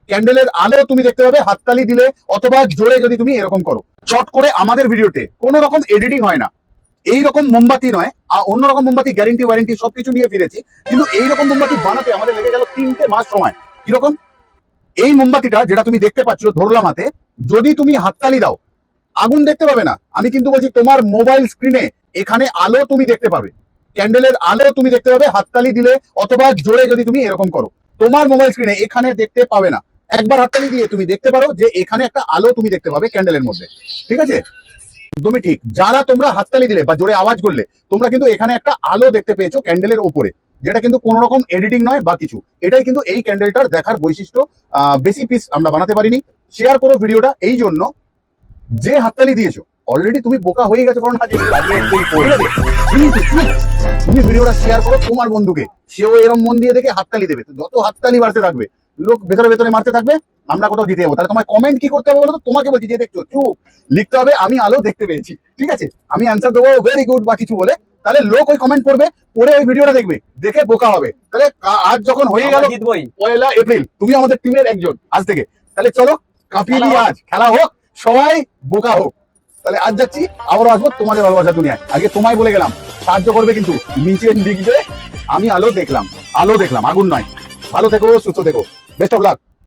ক্যান্ডেলের আলো তুমি দেখতে পাবে হাততালি দিলে অথবা জোরে যদি তুমি এরকম করো। চট করে আমাদের ভিডিওতে কোনো রকম এডিটিং হয় না। এইরকম মোমবাতি নয়, অন্যরকম মোমবাতি গ্যারেন্টি ওয়ারেন্টি সবকিছু নিয়ে ফিরেছি, কিন্তু এইরকম মোমবাতি বানাতে আমাদের লেগে গেল 3টে মাস সময়। কিরকম? এই মোমবাতিটা যেটা তুমি দেখতে পাচ্ছ ধরলাম হাতে, যদি তুমি হাততালি দাও আগুন দেখতে পাবে না। আমি কিন্তু বলছি তোমার মোবাইল স্ক্রিনে এখানে আলো তুমি দেখতে পাবে, ক্যান্ডেলের আলো তুমি দেখতে পাবে হাততালি দিলে অথবা জোরে যদি তুমি এরকম করো। তোমার মোবাইল স্ক্রিনে এখানে দেখতে পাবে না। একবার হাততালি দিয়ে তুমি দেখতে পারো যে এখানে একটা আলো তুমি দেখতে পাবে ক্যান্ডেলের মধ্যে। ঠিক আছে? একদমই ঠিক। যারা তোমরা হাততালি দিলে বা জোরে আওয়াজ করলে তোমরা কিন্তু এখানে একটা আলো দেখতে পেয়েছো ক্যান্ডেলের ওপরে, যেটা কিন্তু কোনো রকম এডিটিং নয় বা কিছু। এটাই কিন্তু এই ক্যান্ডেলটার দেখার বৈশিষ্ট্য। বেশি পিস আমরা বানাতে পারিনি। শেয়ার করো ভিডিওটা এই জন্য, যে হাততালি দিয়েছো অলরেডি তুমি বোকা হয়ে গেছো, কারণ তুমি ভিডিওটা শেয়ার করো তোমার বন্ধুকে, সেও এরকম মন দিয়ে দেখে হাততালি দেবে। যত হাততালি বাড়তে থাকবে, লোক ভেতরে ভেতরে মারতে থাকবে, আমরা কোথাও জিতে যাবো। তাহলে তোমার কমেন্ট কি করতে হবে বলো তো? তোমাকে বলছি যে দেখছো চুপ লিখতে হবে আমি আলো দেখতে পেয়েছি। ঠিক আছে? আমি অ্যান্সার দেবো ভেরি গুড বা কিছু বলে, তাহলে লোক ওই কমেন্ট করবে, পরে ওই ভিডিওটা দেখবে, দেখে বোকা হবে। তাহলে আজ যখন হয়ে গেল 1 এপ্রিল, তুমি আমাদের টিমের একজন আজ থেকে, তাহলে চলো কাঁপিয়ে দিয়ে আজ খেলা হোক, সবাই বোকা হোক। তাহলে আজ যাচ্ছি, আবারও আসবো তোমাদের ভালোবাসা দুনিয়ায়। আগে তোমায় বলে গেলাম সাহায্য করবে, কিন্তু নিচে লিখবে আমি আলো দেখলাম, আলো দেখলাম, আগুন নয়। ভালো থেকো, সুস্থ থেকো, বেস্ট অফ লাক।